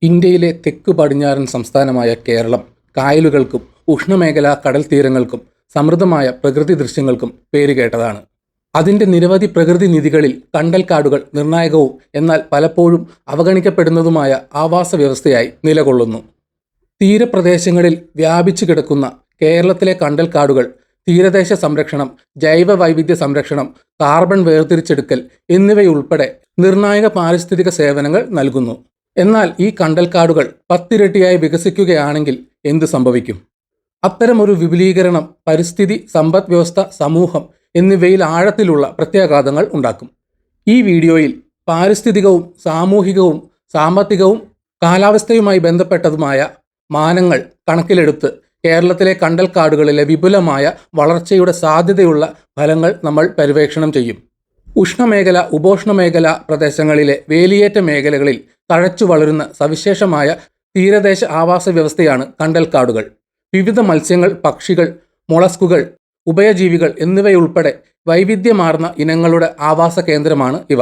ഇന്ത്യയിലെ തെക്ക് പടിഞ്ഞാറൻ സംസ്ഥാനമായ കേരളം കായലുകൾക്കും ഉഷ്ണമേഖലാ കടൽ തീരങ്ങൾക്കും സമൃദ്ധമായ പ്രകൃതി ദൃശ്യങ്ങൾക്കും പേരുകേട്ടതാണ്. അതിൻ്റെ നിരവധി പ്രകൃതി നിധികളിൽ കണ്ടൽക്കാടുകൾ നിർണായകവും എന്നാൽ പലപ്പോഴും അവഗണിക്കപ്പെടുന്നതുമായ ആവാസ വ്യവസ്ഥയായി നിലകൊള്ളുന്നു. തീരപ്രദേശങ്ങളിൽ വ്യാപിച്ചു കിടക്കുന്ന കേരളത്തിലെ കണ്ടൽക്കാടുകൾ തീരദേശ സംരക്ഷണം, ജൈവ വൈവിധ്യ സംരക്ഷണം, കാർബൺ വേർതിരിച്ചെടുക്കൽ എന്നിവയുൾപ്പെടെ നിർണായക പാരിസ്ഥിതിക സേവനങ്ങൾ നൽകുന്നു. എന്നാൽ ഈ കണ്ടൽക്കാടുകൾ 10 ഇരട്ടിയായി വികസിക്കുകയാണെങ്കിൽ എന്ത് സംഭവിക്കും? അത്തരമൊരു വിപുലീകരണം പരിസ്ഥിതി, സമ്പദ് വ്യവസ്ഥ, സമൂഹം എന്നിവയിൽ ആഴത്തിലുള്ള പ്രത്യാഘാതങ്ങൾ ഉണ്ടാക്കും. ഈ വീഡിയോയിൽ പാരിസ്ഥിതികവും സാമൂഹികവും സാമ്പത്തികവും കാലാവസ്ഥയുമായി ബന്ധപ്പെട്ടതുമായ മാനങ്ങൾ കണക്കിലെടുത്ത് കേരളത്തിലെ കണ്ടൽക്കാടുകളിലെ വിപുലമായ വളർച്ചയുടെ സാധ്യതയുള്ള ഫലങ്ങൾ നമ്മൾ പര്യവേക്ഷണം ചെയ്യും. ഉഷ്ണമേഖല, ഉപോഷ്ണമേഖല പ്രദേശങ്ങളിലെ വേലിയേറ്റ മേഖലകളിൽ തഴച്ചു വളരുന്ന സവിശേഷമായ തീരദേശ ആവാസ വ്യവസ്ഥയാണ് കണ്ടൽക്കാടുകൾ. വിവിധ മത്സ്യങ്ങൾ, പക്ഷികൾ, മൊളസ്കുകൾ, ഉഭയജീവികൾ എന്നിവയുൾപ്പെടെ വൈവിധ്യമാർന്ന ഇനങ്ങളുടെ ആവാസ കേന്ദ്രമാണ് ഇവ.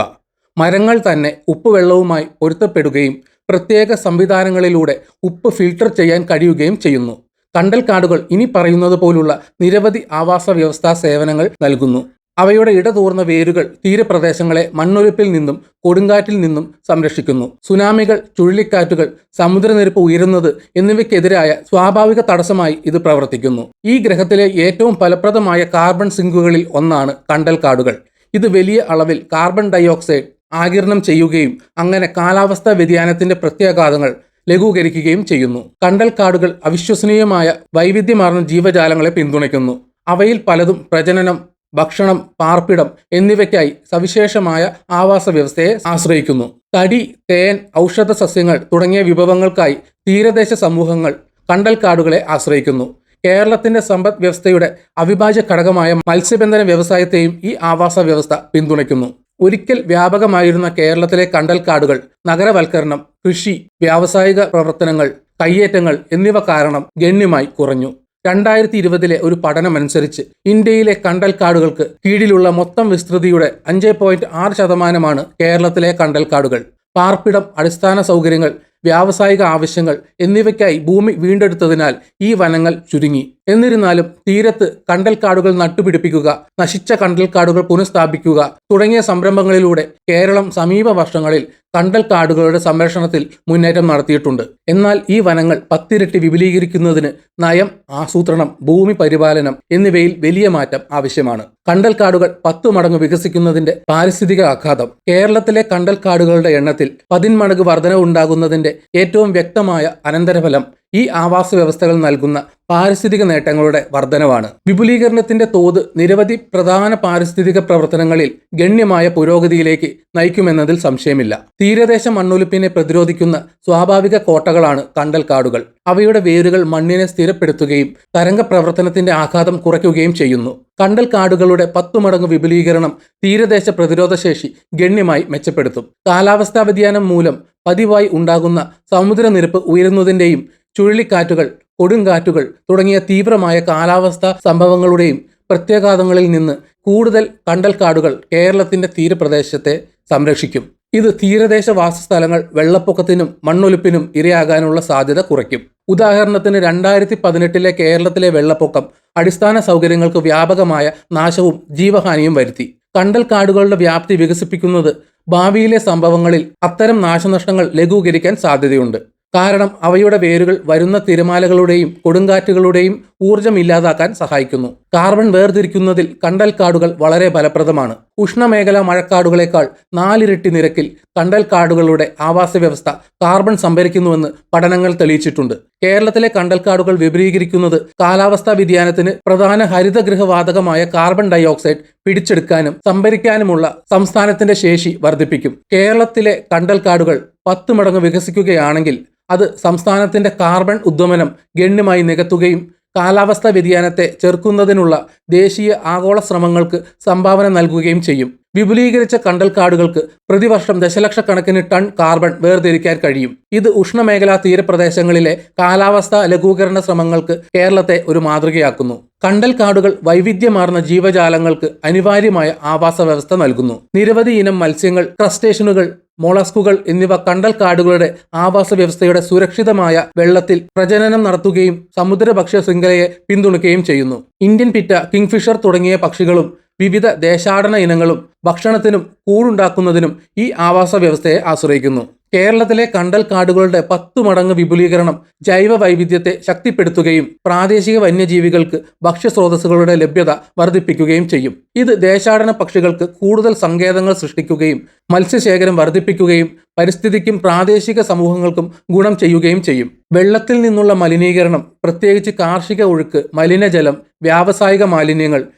മരങ്ങൾ തന്നെ ഉപ്പുവെള്ളവുമായി പൊരുത്തപ്പെടുകയും പ്രത്യേക സംവിധാനങ്ങളിലൂടെ ഉപ്പ് ഫിൽട്ടർ ചെയ്യാൻ കഴിയുകയും ചെയ്യുന്നു. കണ്ടൽക്കാടുകൾ ഇനി പറയുന്നത് പോലുള്ള നിരവധി ആവാസ വ്യവസ്ഥാ സേവനങ്ങൾ നൽകുന്നു. അവയുടെ ഇടതൂർന്ന വേരുകൾ തീരപ്രദേശങ്ങളെ മണ്ണൊലിപ്പിൽ നിന്നും കൊടുങ്കാറ്റിൽ നിന്നും സംരക്ഷിക്കുന്നു. സുനാമികൾ, ചുഴലിക്കാറ്റുകൾ, സമുദ്രനിരപ്പ് ഉയരുന്നത് എന്നിവയ്ക്കെതിരായ സ്വാഭാവിക തടസ്സമായി ഇത് പ്രവർത്തിക്കുന്നു. ഈ ഗ്രഹത്തിലെ ഏറ്റവും ഫലപ്രദമായ കാർബൺ സിങ്കുകളിൽ ഒന്നാണ് കണ്ടൽക്കാടുകൾ. ഇത് വലിയ അളവിൽ കാർബൺ ഡയോക്സൈഡ് ആഗിരണം ചെയ്യുകയും അങ്ങനെ കാലാവസ്ഥാ വ്യതിയാനത്തിന്റെ പ്രത്യാഘാതങ്ങൾ ലഘൂകരിക്കുകയും ചെയ്യുന്നു. കണ്ടൽക്കാടുകൾ അവിശ്വസനീയമായ വൈവിധ്യമാർന്ന ജീവജാലങ്ങളെ പിന്തുണയ്ക്കുന്നു. അവയിൽ പലതും പ്രജനനം, ഭക്ഷണം, പാർപ്പിടം എന്നിവയ്ക്കായി സവിശേഷമായ ആവാസ വ്യവസ്ഥയെ ആശ്രയിക്കുന്നു. തടി, തേൻ, ഔഷധ സസ്യങ്ങൾ തുടങ്ങിയ വിഭവങ്ങൾക്കായി തീരദേശ സമൂഹങ്ങൾ കണ്ടൽക്കാടുകളെ ആശ്രയിക്കുന്നു. കേരളത്തിന്റെ സമ്പദ് വ്യവസ്ഥയുടെ അവിഭാജ്യ ഘടകമായ മത്സ്യബന്ധന വ്യവസായത്തെയും ഈ ആവാസ വ്യവസ്ഥ പിന്തുണയ്ക്കുന്നു. ഒരിക്കൽ വ്യാപകമായിരുന്ന കേരളത്തിലെ കണ്ടൽക്കാടുകൾ നഗരവൽക്കരണം, കൃഷി, വ്യാവസായിക പ്രവർത്തനങ്ങൾ, കയ്യേറ്റങ്ങൾ എന്നിവ കാരണം ഗണ്യമായി കുറഞ്ഞു. 2020 ഒരു പഠനമനുസരിച്ച് ഇന്ത്യയിലെ കണ്ടൽക്കാടുകൾക്ക് കീഴിലുള്ള മൊത്തം വിസ്തൃതിയുടെ 5.6% കേരളത്തിലെ കണ്ടൽക്കാടുകൾ. പാർപ്പിടം, അടിസ്ഥാന സൗകര്യങ്ങൾ, വ്യാവസായിക ആവശ്യങ്ങൾ എന്നിവയ്ക്കായി ഭൂമി വീണ്ടെടുത്തതിനാൽ ഈ വനങ്ങൾ ചുരുങ്ങി. എന്നിരുന്നാലും തീരത്ത് കണ്ടൽക്കാടുകൾ നട്ടുപിടിപ്പിക്കുക, നശിച്ച കണ്ടൽക്കാടുകൾ പുനഃസ്ഥാപിക്കുക തുടങ്ങിയ സംരംഭങ്ങളിലൂടെ കേരളം സമീപ വർഷങ്ങളിൽ കണ്ടൽക്കാടുകളുടെ സംരക്ഷണത്തിൽ മുന്നേറ്റം നടത്തിയിട്ടുണ്ട്. എന്നാൽ ഈ വനങ്ങൾ 10 ഇരട്ടി വിപുലീകരിക്കുന്നതിന് നയം, ആസൂത്രണം, ഭൂമി പരിപാലനം എന്നിവയിൽ വലിയ മാറ്റം ആവശ്യമാണ്. കണ്ടൽക്കാടുകൾ 10 മടങ്ങ് വികസിക്കുന്നതിന്റെ പാരിസ്ഥിതിക ആഘാതം. കേരളത്തിലെ കണ്ടൽക്കാടുകളുടെ എണ്ണത്തിൽ 10 മടങ്ങ് വർധനവുണ്ടാകുന്നതിന്റെ ഏറ്റവും വ്യക്തമായ അനന്തരഫലം ഈ ആവാസ വ്യവസ്ഥകൾ നൽകുന്ന പാരിസ്ഥിതിക നേട്ടങ്ങളുടെ വർധനവാണ്. വിപുലീകരണത്തിന്റെ തോത് നിരവധി പ്രധാന പാരിസ്ഥിതിക പ്രവർത്തനങ്ങളിൽ ഗണ്യമായ പുരോഗതിയിലേക്ക് നയിക്കുമെന്നതിൽ സംശയമില്ല. തീരദേശ മണ്ണൊലിപ്പിനെ പ്രതിരോധിക്കുന്ന സ്വാഭാവിക കോട്ടകളാണ് കണ്ടൽക്കാടുകൾ. അവയുടെ വേരുകൾ മണ്ണിനെ സ്ഥിരപ്പെടുത്തുകയും തരംഗ പ്രവർത്തനത്തിന്റെ ആഘാതം കുറയ്ക്കുകയും ചെയ്യുന്നു. കണ്ടൽക്കാടുകളുടെ 10 മടങ്ങ് വിപുലീകരണം തീരദേശ പ്രതിരോധശേഷി ഗണ്യമായി മെച്ചപ്പെടുത്തും. കാലാവസ്ഥാ വ്യതിയാനം മൂലം പതിവായി ഉണ്ടാകുന്ന സമുദ്രനിരപ്പ് ഉയരുന്നതിന്റെയും ചുഴലിക്കാറ്റുകൾ, കൊടുങ്കാറ്റുകൾ തുടങ്ങിയ തീവ്രമായ കാലാവസ്ഥാ സംഭവങ്ങളുടെയും പ്രത്യാഘാതങ്ങളിൽ നിന്ന് കൂടുതൽ കണ്ടൽക്കാടുകൾ കേരളത്തിന്റെ തീരപ്രദേശത്തെ സംരക്ഷിക്കും. ഇത് തീരദേശ വാസസ്ഥലങ്ങൾ വെള്ളപ്പൊക്കത്തിനും മണ്ണൊലിപ്പിനും ഇരയാകാനുള്ള സാധ്യത കുറയ്ക്കും. ഉദാഹരണത്തിന് 2018 കേരളത്തിലെ വെള്ളപ്പൊക്കം അടിസ്ഥാന സൗകര്യങ്ങൾക്ക് വ്യാപകമായ നാശവും ജീവഹാനിയും വരുത്തി. കണ്ടൽക്കാടുകളുടെ വ്യാപ്തി വികസിപ്പിക്കുന്നത് ഭാവിയിലെ സംഭവങ്ങളിൽ അത്തരം നാശനഷ്ടങ്ങൾ ലഘൂകരിക്കാൻ സാധ്യതയുണ്ട്. കാരണം അവയുടെ വേരുകൾ വരുന്ന തിരമാലകളുടെയും കൊടുങ്കാറ്റുകളുടെയും ഊർജം ഇല്ലാതാക്കാൻ സഹായിക്കുന്നു. കാർബൺ വേർതിരിക്കുന്നതിൽ കണ്ടൽക്കാടുകൾ വളരെ ഫലപ്രദമാണ്. ഉഷ്ണമേഖലാ മഴക്കാടുകളേക്കാൾ 4 ഇരട്ടി നിരക്കിൽ കണ്ടൽക്കാടുകളുടെ ആവാസ വ്യവസ്ഥ കാർബൺ സംഭരിക്കുന്നുവെന്ന് പഠനങ്ങൾ തെളിയിച്ചിട്ടുണ്ട്. കേരളത്തിലെ കണ്ടൽക്കാടുകൾ വിപുലീകരിക്കുന്നത് കാലാവസ്ഥാ വ്യതിയാനത്തിന് പ്രധാന ഹരിതഗൃഹവാതകമായ കാർബൺ ഡയോക്സൈഡ് പിടിച്ചെടുക്കാനും സംഭരിക്കാനുമുള്ള സംസ്ഥാനത്തിന്റെ ശേഷി വർദ്ധിപ്പിക്കും. കേരളത്തിലെ കണ്ടൽക്കാടുകൾ 10 മടങ്ങ് വികസിക്കുകയാണെങ്കിൽ അത് സംസ്ഥാനത്തിന്റെ കാർബൺ ഉദ്വമനം ഗണ്യമായി നികത്തുകയും കാലാവസ്ഥാ വ്യതിയാനത്തെ ചെറുക്കുന്നതിനുള്ള ദേശീയ ആഗോള ശ്രമങ്ങൾക്ക് സംഭാവന നൽകുകയും ചെയ്യും. വിപുലീകരിച്ച കണ്ടൽക്കാടുകൾക്ക് പ്രതിവർഷം ദശലക്ഷക്കണക്കിന് ടൺ കാർബൺ വേർതിരിക്കാൻ കഴിയും. ഇത് ഉഷ്ണമേഖലാ തീരപ്രദേശങ്ങളിലെ കാലാവസ്ഥാ ലഘൂകരണ ശ്രമങ്ങൾക്ക് കേരളത്തെ ഒരു മാതൃകയാക്കുന്നു. കണ്ടൽക്കാടുകൾ വൈവിധ്യമാർന്ന ജീവജാലങ്ങൾക്ക് അനിവാര്യമായ ആവാസ വ്യവസ്ഥ നൽകുന്നു. നിരവധി ഇനം മത്സ്യങ്ങൾ, ക്രസ്റ്റേഷനുകൾ, മോളസ്കുകൾ എന്നിവ കണ്ടൽക്കാടുകളുടെ ആവാസ വ്യവസ്ഥയുടെ സുരക്ഷിതമായ വെള്ളത്തിൽ പ്രജനനം നടത്തുകയും സമുദ്രഭക്ഷ്യ ശൃംഖലയെ പിന്തുണയ്ക്കുകയും ചെയ്യുന്നു. ഇന്ത്യൻ പിറ്റ, കിങ്ഫിഷർ തുടങ്ങിയ പക്ഷികളും വിവിധ ദേശാടന ഇനങ്ങളും ഭക്ഷണത്തിനും കൂടുണ്ടാക്കുന്നതിനും ഈ ആവാസ വ്യവസ്ഥയെ ആശ്രയിക്കുന്നു. കേരളത്തിലെ കണ്ടൽക്കാടുകളുടെ 10 മടങ്ങ് വിപുലീകരണം ജൈവ വൈവിധ്യത്തെ ശക്തിപ്പെടുത്തുകയും പ്രാദേശിക വന്യജീവികൾക്ക് ഭക്ഷ്യസ്രോതസ്സുകളുടെ ലഭ്യത വർദ്ധിപ്പിക്കുകയും ചെയ്യും. ഇത് ദേശാടന പക്ഷികൾക്ക് കൂടുതൽ സങ്കേതങ്ങൾ സൃഷ്ടിക്കുകയും മത്സ്യശേഖരം വർദ്ധിപ്പിക്കുകയും പരിസ്ഥിതിക്കും പ്രാദേശിക സമൂഹങ്ങൾക്കും ഗുണം ചെയ്യുകയും ചെയ്യും. വെള്ളത്തിൽ നിന്നുള്ള മലിനീകരണം, പ്രത്യേകിച്ച് കാർഷിക ഒഴുക്ക്, മലിനജലം, വ്യാവസായിക മാലിന്യങ്ങൾ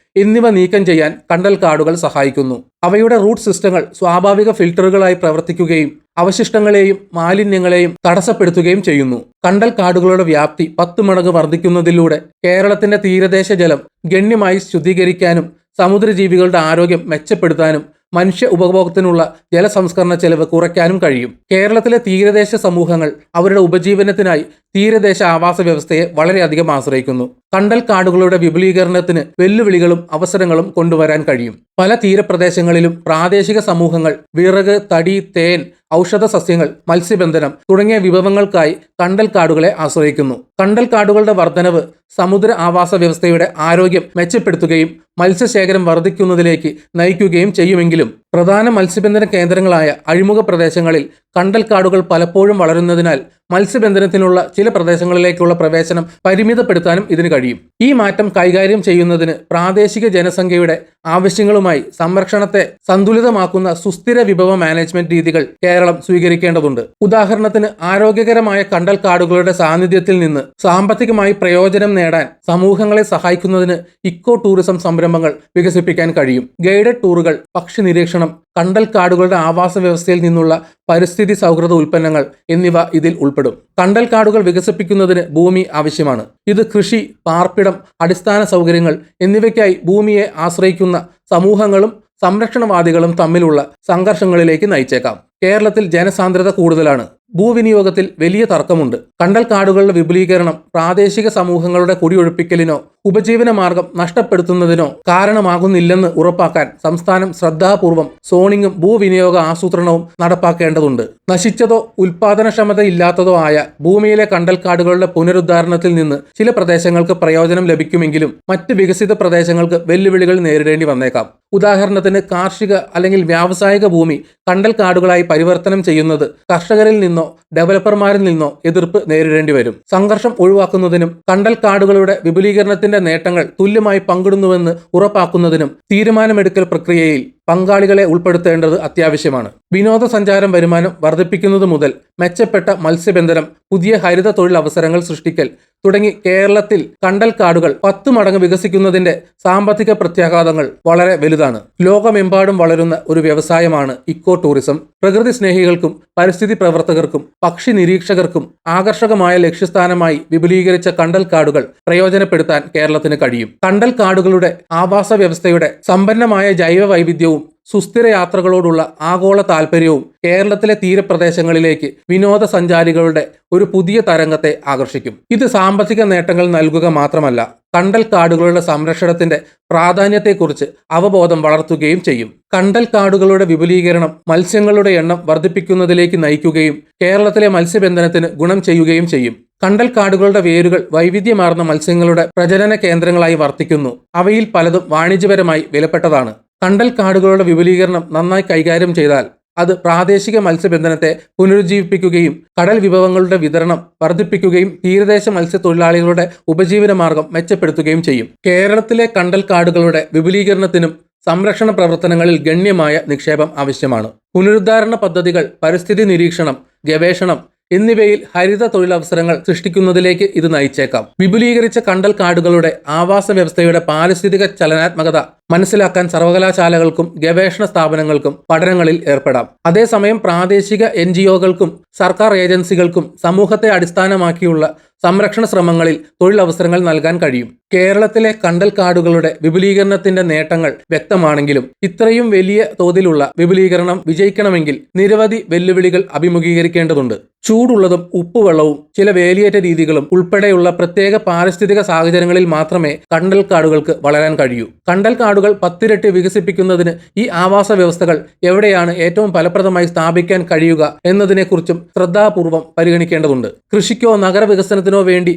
എന്നിവ നീക്കം ചെയ്യാൻ കണ്ടൽക്കാടുകൾ സഹായിക്കുന്നു. അവയുടെ റൂട്ട് സിസ്റ്റങ്ങൾ സ്വാഭാവിക ഫിൽട്ടറുകളായി പ്രവർത്തിക്കുകയും അവശിഷ്ടങ്ങളെയും മാലിന്യങ്ങളെയും തടസ്സപ്പെടുത്തുകയും ചെയ്യുന്നു. കണ്ടൽക്കാടുകളുടെ വ്യാപ്തി 10 മടങ്ങ് വർദ്ധിക്കുന്നതിലൂടെ കേരളത്തിന്റെ തീരദേശ ജലം ഗണ്യമായി ശുദ്ധീകരിക്കാനും സമുദ്രജീവികളുടെ ആരോഗ്യം മെച്ചപ്പെടുത്താനും മനുഷ്യ ഉപഭോഗത്തിനുള്ള ജലസംസ്കരണ ചെലവ് കുറയ്ക്കാനും കഴിയും. കേരളത്തിലെ തീരദേശ സമൂഹങ്ങൾ അവരുടെ ഉപജീവനത്തിനായി തീരദേശ ആവാസ വ്യവസ്ഥയെ വളരെയധികം ആശ്രയിക്കുന്നു. കണ്ടൽക്കാടുകളുടെ വിപുലീകരണത്തിന് വെല്ലുവിളികളും അവസരങ്ങളും കൊണ്ടുവരാൻ കഴിയും. പല തീരപ്രദേശങ്ങളിലും പ്രാദേശിക സമൂഹങ്ങൾ വിറക്, തടി, തേൻ, ഔഷധ സസ്യങ്ങൾ, മത്സ്യബന്ധനം തുടങ്ങിയ വിഭവങ്ങൾക്കായി കണ്ടൽക്കാടുകളെ ആശ്രയിക്കുന്നു. കണ്ടൽക്കാടുകളുടെ വർധനവ് സമുദ്ര ആവാസ വ്യവസ്ഥയുടെ ആരോഗ്യം മെച്ചപ്പെടുത്തുകയും മത്സ്യശേഖരം വർദ്ധിക്കുന്നതിലേക്ക് നയിക്കുകയും ചെയ്യുമെങ്കിലും പ്രധാന മത്സ്യബന്ധന കേന്ദ്രങ്ങളായ അഴിമുഖ പ്രദേശങ്ങളിൽ കണ്ടൽക്കാടുകൾ പലപ്പോഴും വളരുന്നതിനാൽ മത്സ്യബന്ധനത്തിനുള്ള ചില പ്രദേശങ്ങളിലേക്കുള്ള പ്രവേശനം പരിമിതപ്പെടുത്താനും ഇതിന് കഴിയും. ഈ മാറ്റം കൈകാര്യം ചെയ്യുന്നതിന് പ്രാദേശിക ജനസംഖ്യയുടെ ആവശ്യങ്ങളുമായി സംരക്ഷണത്തെ സന്തുലിതമാക്കുന്ന സുസ്ഥിര വിഭവ മാനേജ്മെന്റ് രീതികൾ കേരളം സ്വീകരിക്കേണ്ടതുണ്ട്. ഉദാഹരണത്തിന്, ആരോഗ്യകരമായ കണ്ടൽക്കാടുകളുടെ സാന്നിധ്യത്തിൽ നിന്ന് സാമ്പത്തികമായി പ്രയോജനം നേടാൻ സമൂഹങ്ങളെ സഹായിക്കുന്നതിന് ഇക്കോ ടൂറിസം സംരംഭങ്ങൾ വികസിപ്പിക്കാൻ കഴിയും. ഗൈഡഡ് ടൂറുകൾ, പക്ഷി നിരീക്ഷണം, കണ്ടൽക്കാടുകളുടെ ആവാസ വ്യവസ്ഥയിൽ നിന്നുള്ള പരിസ്ഥിതി സൗഹൃദ ഉൽപ്പന്നങ്ങൾ എന്നിവ ഇതിൽ ഉൾപ്പെടും. കണ്ടൽക്കാടുകൾ വികസിപ്പിക്കുന്നതിന് ഭൂമി ആവശ്യമാണ്. ഇത് കൃഷി, പാർപ്പിടം, അടിസ്ഥാന സൗകര്യങ്ങൾ എന്നിവയ്ക്കായി ഭൂമിയെ ആശ്രയിക്കുന്ന സമൂഹങ്ങളും സംരക്ഷണവാദികളും തമ്മിലുള്ള സംഘർഷങ്ങളിലേക്ക് നയിച്ചേക്കാം. കേരളത്തിൽ ജനസാന്ദ്രത കൂടുതലാണ്. ഭൂവിനിയോഗത്തിൽ വലിയ തർക്കമുണ്ട്. കണ്ടൽക്കാടുകളുടെ വിപുലീകരണം പ്രാദേശിക സമൂഹങ്ങളുടെ കുടിയൊഴിപ്പിക്കലിനോ ഉപജീവന മാർഗം നഷ്ടപ്പെടുത്തുന്നതിനോ കാരണമാകുന്നില്ലെന്ന് ഉറപ്പാക്കാൻ സംസ്ഥാനം ശ്രദ്ധാപൂർവം സോണിങ്ങും ഭൂവിനിയോഗ ആസൂത്രണവും നടപ്പാക്കേണ്ടതുണ്ട്. നശിച്ചതോ ഉൽപാദനക്ഷമതയില്ലാത്തതോ ആയ ഭൂമിയിലെ കണ്ടൽക്കാടുകളുടെ പുനരുദ്ധാരണത്തിൽ നിന്ന് ചില പ്രദേശങ്ങൾക്ക് പ്രയോജനം ലഭിക്കുമെങ്കിലും മറ്റ് വികസിത പ്രദേശങ്ങൾക്ക് വെല്ലുവിളികൾ നേരിടേണ്ടി വന്നേക്കാം. ഉദാഹരണത്തിന്, കാർഷിക അല്ലെങ്കിൽ വ്യാവസായിക ഭൂമി കണ്ടൽക്കാടുകളായി പരിവർത്തനം ചെയ്യുന്നത് കർഷകരിൽ നിന്നോ ഡെവലപ്പർമാരിൽ നിന്നോ എതിർപ്പ് നേരിടേണ്ടി വരും. സംഘർഷം ഒഴിവാക്കുന്നതിനും കണ്ടൽക്കാടുകളുടെ വിപുലീകരണത്തിന്റെ നേട്ടങ്ങൾ തുല്യമായി പങ്കിടുന്നുവെന്ന് ഉറപ്പാക്കുന്നതിനും തീരുമാനമെടുക്കൽ പ്രക്രിയയിൽ പങ്കാളികളെ ഉൾപ്പെടുത്തേണ്ടത് അത്യാവശ്യമാണ്. വിനോദസഞ്ചാരം വരുമാനം വർദ്ധിപ്പിക്കുന്നത് മുതൽ മെച്ചപ്പെട്ട മത്സ്യബന്ധനം, പുതിയ ഹരിത തൊഴിൽ അവസരങ്ങൾ സൃഷ്ടിക്കൽ തുടങ്ങി കേരളത്തിൽ കണ്ടൽക്കാടുകൾ 10 മടങ്ങ് വികസിക്കുന്നതിന്റെ സാമ്പത്തിക പ്രത്യാഘാതങ്ങൾ വളരെ വലുതാണ്. ലോകമെമ്പാടും വളരുന്ന ഒരു വ്യവസായമാണ് ഇക്കോ ടൂറിസം. പ്രകൃതി സ്നേഹികൾക്കും പരിസ്ഥിതി പ്രവർത്തകർക്കും പക്ഷി നിരീക്ഷകർക്കും ആകർഷകമായ ലക്ഷ്യസ്ഥാനമായി വിപുലീകരിച്ച കണ്ടൽക്കാടുകൾ പ്രയോജനപ്പെടുത്താൻ കേരളത്തിന് കഴിയും. കണ്ടൽക്കാടുകളുടെ ആവാസ വ്യവസ്ഥയുടെ സമ്പന്നമായ ജൈവ വൈവിധ്യവും സുസ്ഥിര യാത്രകളോടുള്ള ആഗോള താൽപ്പര്യവും കേരളത്തിലെ തീരപ്രദേശങ്ങളിലേക്ക് വിനോദസഞ്ചാരികളുടെ ഒരു പുതിയ തരംഗത്തെ ആകർഷിക്കും. ഇത് സാമ്പത്തിക നേട്ടങ്ങൾ നൽകുക മാത്രമല്ല, കണ്ടൽക്കാടുകളുടെ സംരക്ഷണത്തിന്റെ പ്രാധാന്യത്തെക്കുറിച്ച് അവബോധം വളർത്തുകയും ചെയ്യും. കണ്ടൽക്കാടുകളുടെ വിപുലീകരണം മത്സ്യങ്ങളുടെ എണ്ണം വർദ്ധിപ്പിക്കുന്നതിലേക്ക് നയിക്കുകയും കേരളത്തിലെ മത്സ്യബന്ധനത്തിന് ഗുണം ചെയ്യുകയും ചെയ്യും. കണ്ടൽക്കാടുകളുടെ വേരുകൾ വൈവിധ്യമാർന്ന മത്സ്യങ്ങളുടെ പ്രജനന കേന്ദ്രങ്ങളായി വർത്തിക്കുന്നു. അവയിൽ പലതും വാണിജ്യപരമായി വിലപ്പെട്ടതാണ്. കണ്ടൽക്കാടുകളുടെ വിപുലീകരണം നന്നായി കൈകാര്യം ചെയ്താൽ അത് പ്രാദേശിക മത്സ്യബന്ധനത്തെ പുനരുജ്ജീവിപ്പിക്കുകയും കടൽ വിഭവങ്ങളുടെ വിതരണം വർദ്ധിപ്പിക്കുകയും തീരദേശ മത്സ്യത്തൊഴിലാളികളുടെ ഉപജീവന മാർഗം മെച്ചപ്പെടുത്തുകയും ചെയ്യും. കേരളത്തിലെ കണ്ടൽക്കാടുകളുടെ വിപുലീകരണത്തിനും സംരക്ഷണ പ്രവർത്തനങ്ങളിൽ ഗണ്യമായ നിക്ഷേപം ആവശ്യമാണ്. പുനരുദ്ധാരണ പദ്ധതികൾ, പരിസ്ഥിതി നിരീക്ഷണം, ഗവേഷണം എന്നിവയിൽ ഹരിത തൊഴിലവസരങ്ങൾ സൃഷ്ടിക്കുന്നതിലേക്ക് ഇത് നയിച്ചേക്കാം. വിപുലീകരിച്ച കണ്ടൽക്കാടുകളുടെ ആവാസ വ്യവസ്ഥയുടെ പാരിസ്ഥിതിക ചലനാത്മകത മനസ്സിലാക്കാൻ സർവകലാശാലകൾക്കും ഗവേഷണ സ്ഥാപനങ്ങൾക്കും പഠനങ്ങളിൽ ഏർപ്പെടാം. അതേസമയം പ്രാദേശിക NGOകൾക്കും സർക്കാർ ഏജൻസികൾക്കും സമൂഹത്തെ അടിസ്ഥാനമാക്കിയുള്ള സംരക്ഷണ ശ്രമങ്ങളിൽ തൊഴിലവസരങ്ങൾ നൽകാൻ കഴിയും. കേരളത്തിലെ കണ്ടൽക്കാടുകളുടെ വിപുലീകരണത്തിന്റെ നേട്ടങ്ങൾ വ്യക്തമാണെങ്കിലും ഇത്രയും വലിയ തോതിലുള്ള വിപുലീകരണം വിജയിക്കണമെങ്കിൽ നിരവധി വെല്ലുവിളികൾ അഭിമുഖീകരിക്കേണ്ടതുണ്ട്. ചൂടുള്ളതും ഉപ്പുവെള്ളവും ചില വേലിയേറ്റ രീതികളും ഉൾപ്പെടെയുള്ള പ്രത്യേക പാരിസ്ഥിതിക സാഹചര്യങ്ങളിൽ മാത്രമേ കണ്ടൽക്കാടുകൾക്ക് വളരാൻ കഴിയൂ. കണ്ടൽക്കാടുകൾ 10 ഇരട്ടി വികസിപ്പിക്കുന്നതിന് ഈ ആവാസ വ്യവസ്ഥകൾ എവിടെയാണ് ഏറ്റവും ഫലപ്രദമായി സ്ഥാപിക്കാൻ കഴിയുക എന്നതിനെക്കുറിച്ചും ശ്രദ്ധാപൂർവം പരിഗണിക്കേണ്ടതുണ്ട്. കൃഷിക്കോ നഗരവികസനത്തിനോ വേണ്ടി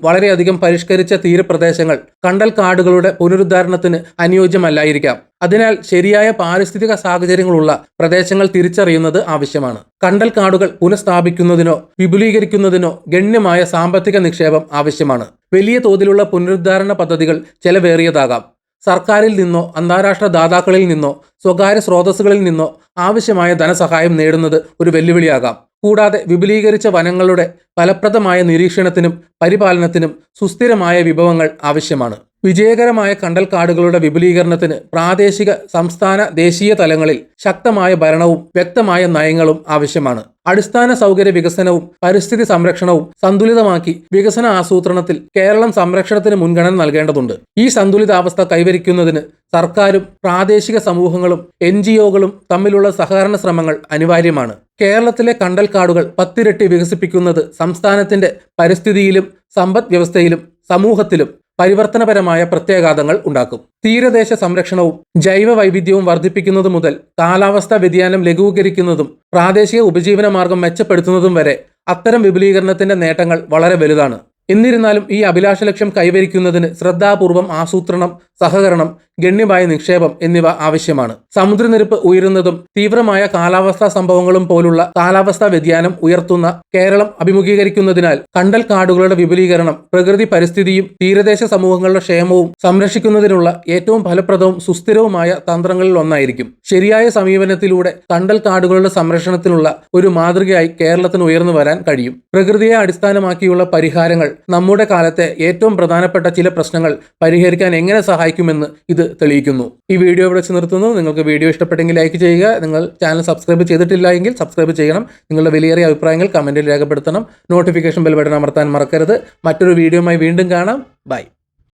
വളരെയധികം പരിഷ്കരിച്ച തീരപ്രദേശങ്ങൾ കണ്ടൽക്കാടുകളുടെ പുനരുദ്ധാരണത്തിന് അനുയോജ്യമല്ലായിരിക്കാം. അതിനാൽ ശരിയായ പാരിസ്ഥിതിക സാഹചര്യങ്ങളുള്ള പ്രദേശങ്ങൾ തിരിച്ചറിയുന്നത് ആവശ്യമാണ്. കണ്ടൽക്കാടുകൾ പുനഃസ്ഥാപിക്കുന്നതിനോ വിപുലീകരിക്കുന്നതിനോ ഗണ്യമായ സാമ്പത്തിക നിക്ഷേപം ആവശ്യമാണ്. വലിയ തോതിലുള്ള പുനരുദ്ധാരണ പദ്ധതികൾ ചെലവേറിയതാകാം. സർക്കാരിൽ നിന്നോ അന്താരാഷ്ട്ര ദാതാക്കളിൽ നിന്നോ സ്വകാര്യ സ്രോതസ്സുകളിൽ നിന്നോ ആവശ്യമായ ധനസഹായം നേടുന്നത് ഒരു വെല്ലുവിളിയാകാം. കൂടാതെ വിപുലീകരിച്ച വനങ്ങളുടെ ഫലപ്രദമായ നിരീക്ഷണത്തിനും പരിപാലനത്തിനും സുസ്ഥിരമായ വിഭവങ്ങൾ ആവശ്യമാണ്. വിജയകരമായ കണ്ടൽക്കാടുകളുടെ വിപുലീകരണത്തിന് പ്രാദേശിക, സംസ്ഥാന, ദേശീയ തലങ്ങളിൽ ശക്തമായ ഭരണവും വ്യക്തമായ നയങ്ങളും ആവശ്യമാണ്. അടിസ്ഥാന സൗകര്യ വികസനവും പരിസ്ഥിതി സംരക്ഷണവും സന്തുലിതമാക്കി വികസന ആസൂത്രണത്തിൽ കേരളം സംരക്ഷണത്തിന് മുൻഗണന നൽകേണ്ടതുണ്ട്. ഈ സന്തുലിതാവസ്ഥ കൈവരിക്കുന്നതിന് സർക്കാരും പ്രാദേശിക സമൂഹങ്ങളും NGOകളും തമ്മിലുള്ള സഹകരണ ശ്രമങ്ങൾ അനിവാര്യമാണ്. കേരളത്തിലെ കണ്ടൽക്കാടുകൾ 10 ഇരട്ടി വികസിപ്പിക്കുന്നത് സംസ്ഥാനത്തിന്റെ പരിസ്ഥിതിയിലും സമ്പദ് വ്യവസ്ഥയിലും സമൂഹത്തിലും പരിവർത്തനപരമായ പ്രത്യാഘാതങ്ങൾ ഉണ്ടാക്കും. തീരദേശ സംരക്ഷണവും ജൈവ വൈവിധ്യവും വർദ്ധിപ്പിക്കുന്നത് മുതൽ കാലാവസ്ഥാ വ്യതിയാനം ലഘൂകരിക്കുന്നതും പ്രാദേശിക ഉപജീവന മാർഗം മെച്ചപ്പെടുത്തുന്നതും വരെ അത്തരം വിപുലീകരണത്തിന്റെ നേട്ടങ്ങൾ വളരെ വലുതാണ്. എന്നിരുന്നാലും ഈ അഭിലാഷ ലക്ഷ്യം കൈവരിക്കുന്നതിന് ശ്രദ്ധാപൂർവം ആസൂത്രണം, സഹകരണം, ഗണ്യമായ നിക്ഷേപം എന്നിവ ആവശ്യമാണ്. സമുദ്രനിരപ്പ് ഉയരുന്നതും തീവ്രമായ കാലാവസ്ഥാ സംഭവങ്ങളും പോലുള്ള കാലാവസ്ഥാ വ്യതിയാനം ഉയർത്തുന്ന കേരളം അഭിമുഖീകരിക്കുന്നതിനാൽ കണ്ടൽക്കാടുകളുടെ വിപുലീകരണം പ്രകൃതി പരിസ്ഥിതിയും തീരദേശ സമൂഹങ്ങളുടെ ക്ഷേമവും സംരക്ഷിക്കുന്നതിനുള്ള ഏറ്റവും ഫലപ്രദവും സുസ്ഥിരവുമായ തന്ത്രങ്ങളിൽ ഒന്നായിരിക്കും. ശരിയായ സമീപനത്തിലൂടെ കണ്ടൽക്കാടുകളുടെ സംരക്ഷണത്തിനുള്ള ഒരു മാതൃകയായി കേരളത്തിന് ഉയർന്നു വരാൻ കഴിയും. പ്രകൃതിയെ അടിസ്ഥാനമാക്കിയുള്ള പരിഹാരങ്ങൾ നമ്മുടെ കാലത്തെ ഏറ്റവും പ്രധാനപ്പെട്ട ചില പ്രശ്നങ്ങൾ പരിഹരിക്കാൻ എങ്ങനെ സഹായിക്കുമെന്ന് ഇത് തെളിയിക്കുന്നു. ഈ വീഡിയോ ഇവിടെ വെച്ച് നിർത്തുന്നു. നിങ്ങൾക്ക് വീഡിയോ ഇഷ്ടപ്പെട്ടെങ്കിൽ ലൈക്ക് ചെയ്യുക. നിങ്ങൾ ചാനൽ സബ്സ്ക്രൈബ് ചെയ്തിട്ടില്ല എങ്കിൽ സബ്സ്ക്രൈബ് ചെയ്യണം. നിങ്ങളുടെ വിലയേറിയ അഭിപ്രായങ്ങൾ കമന്റിൽ രേഖപ്പെടുത്തണം. നോട്ടിഫിക്കേഷൻ ബെൽ ബട്ടൺ അമർത്താൻ മറക്കരുത്. മറ്റൊരു വീഡിയോയുമായി വീണ്ടും കാണാം. ബൈ.